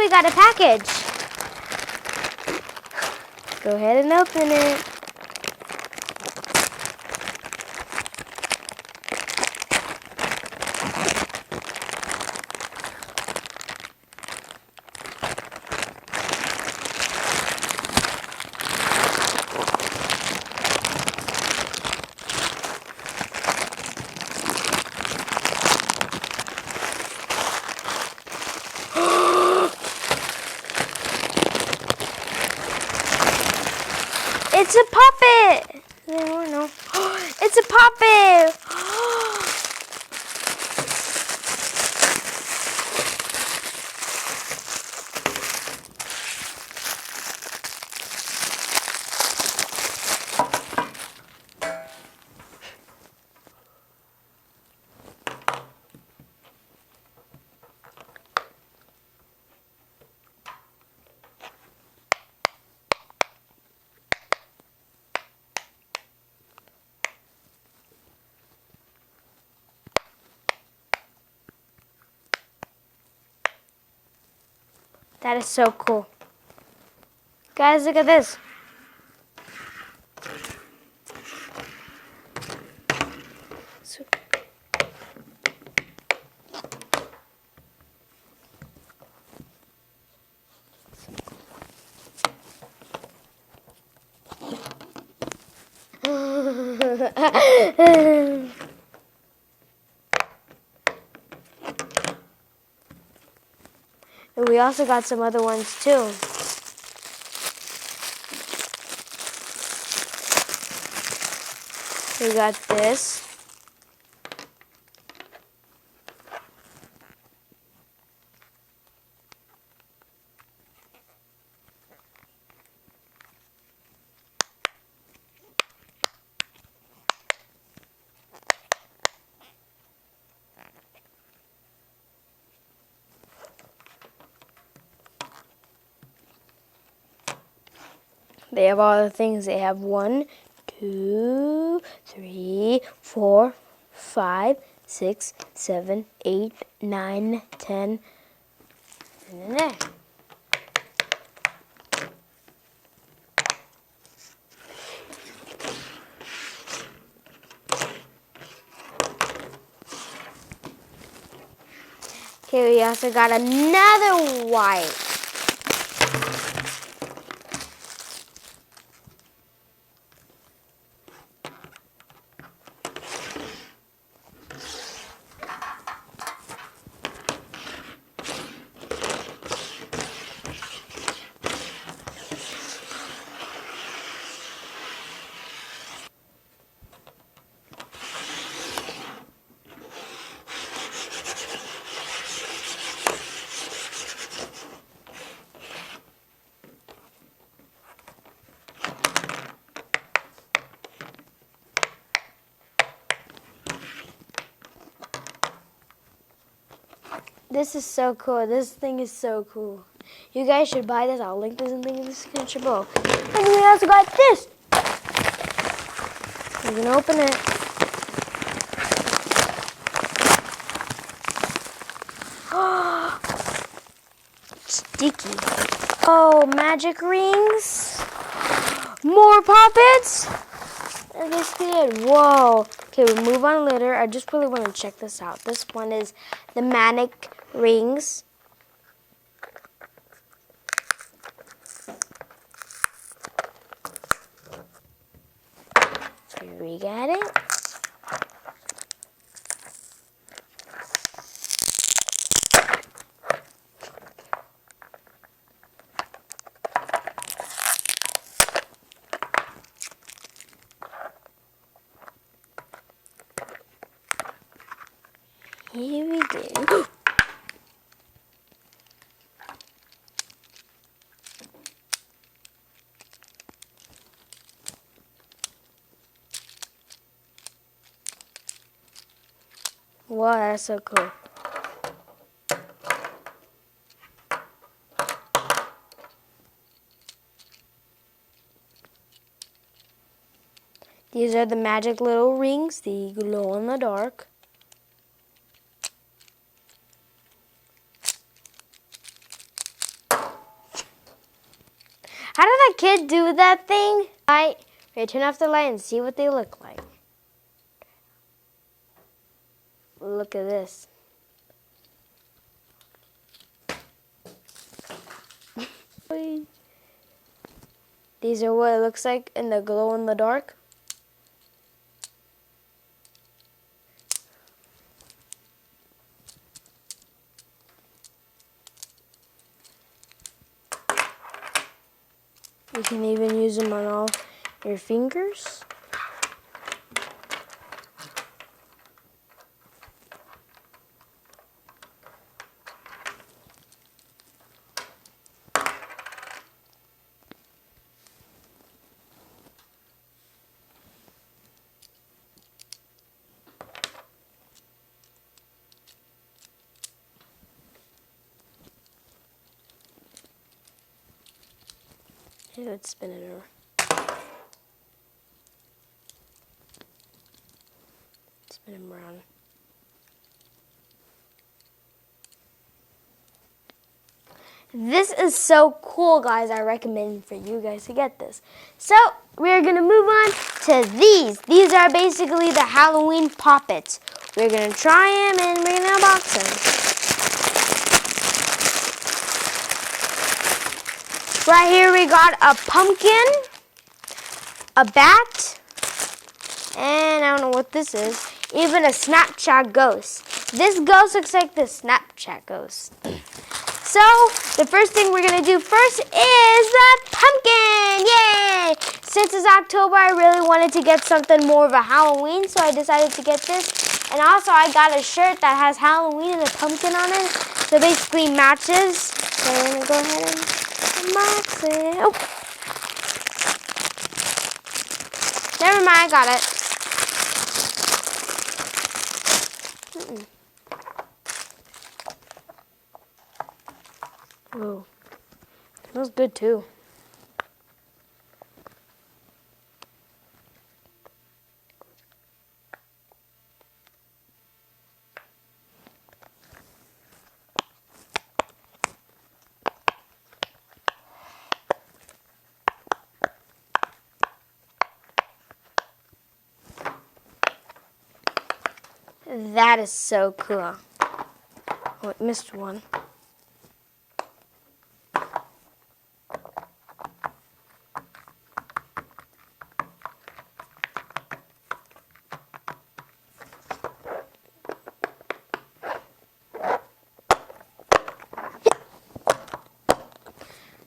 actually got a package. Go ahead and open it. It's a puppet! No. It's a puppet! That is so cool. Guys, look at this. And we also got some other ones too. We got this. They have all the things. They have 1, 2, 3, 4, 5, 6, 7, 8, 9, 10, and then there. Okay, we also got another white. This is so cool. This thing is so cool. You guys should buy this. I'll link this in the description below. And then we also got this. We're gonna open it. Sticky. Oh, magic rings. More puppets. And this kid. Whoa. Okay, we move on later. I just really want to check this out. This one is the manic rings. Here we got it. Here we go. Wow, that's so cool. These are the magic little rings, the glow in the dark. kid do that thing? Right? Okay, turn off the light and see what they look like. Look at this. These are what it looks like in the glow in the dark. You can even use them on all your fingers. Let's spin it over. Spin them around. This is so cool, guys. I recommend for you guys to get this. So, we're going to move on to these. These are basically the Halloween poppets. We're going to try them and we're going to unbox them. Right here we got a pumpkin, a bat, and I don't know what this is, even a Snapchat ghost. This ghost looks like the Snapchat ghost. So, the first thing we're going to do first is the pumpkin! Yay! Since it's October, I really wanted to get something more of a Halloween, so I decided to get this. And also, I got a shirt that has Halloween and a pumpkin on it, so basically matches. So I'm going to go ahead and unbox it. Oh! Never mind, I got it. Whoa, smells good too. That is so cool. Oh, I missed one.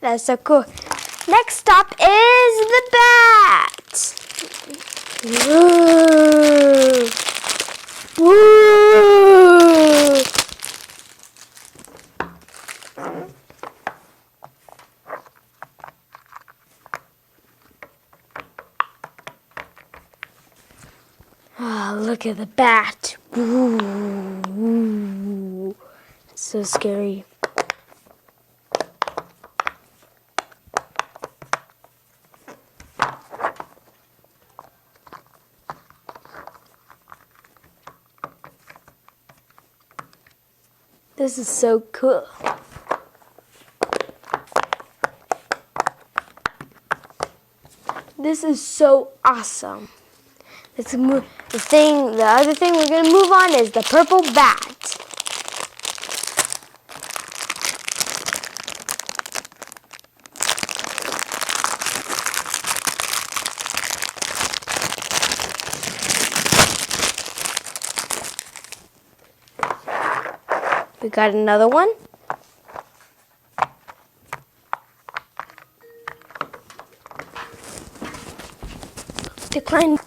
That's so cool. Next stop is the bat. Whoa. Whoa. Oh, look at the bat. Ooh. It's so scary. This is so cool. This is so awesome. The other thing we're going to move on is the purple bat. We got another one. Decline.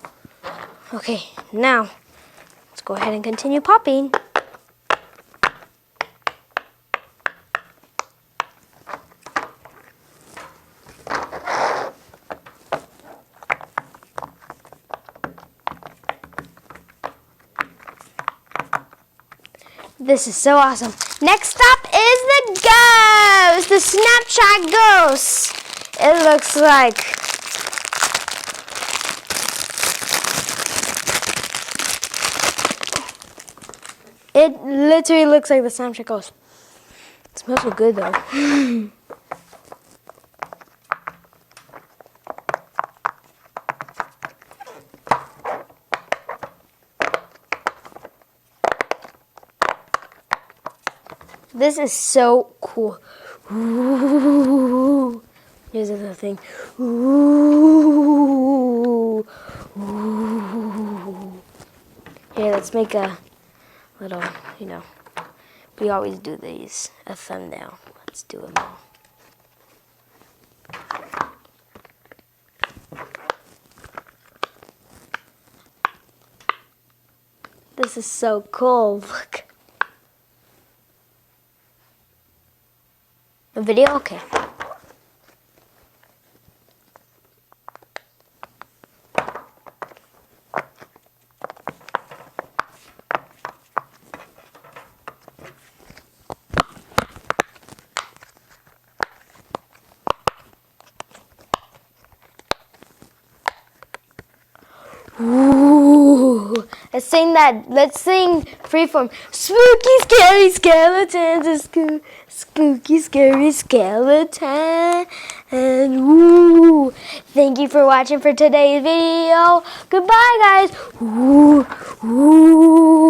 Okay, now let's go ahead and continue popping. This is so awesome. Next stop is the ghost, the Snapchat ghost. It looks like it literally looks like the Snapchat ghost. It smells so good though. This is so cool. Ooh. Here's another thing. Ooh. Ooh. Here, let's make a little, we always do these, a thumbnail. Let's do them all. This is so cool, look. A video? Okay. Ooh. Let's sing freeform. Spooky, scary skeletons, spooky, scary skeleton. And woo. Thank you for watching for today's video. Goodbye, guys. Ooh. Ooh.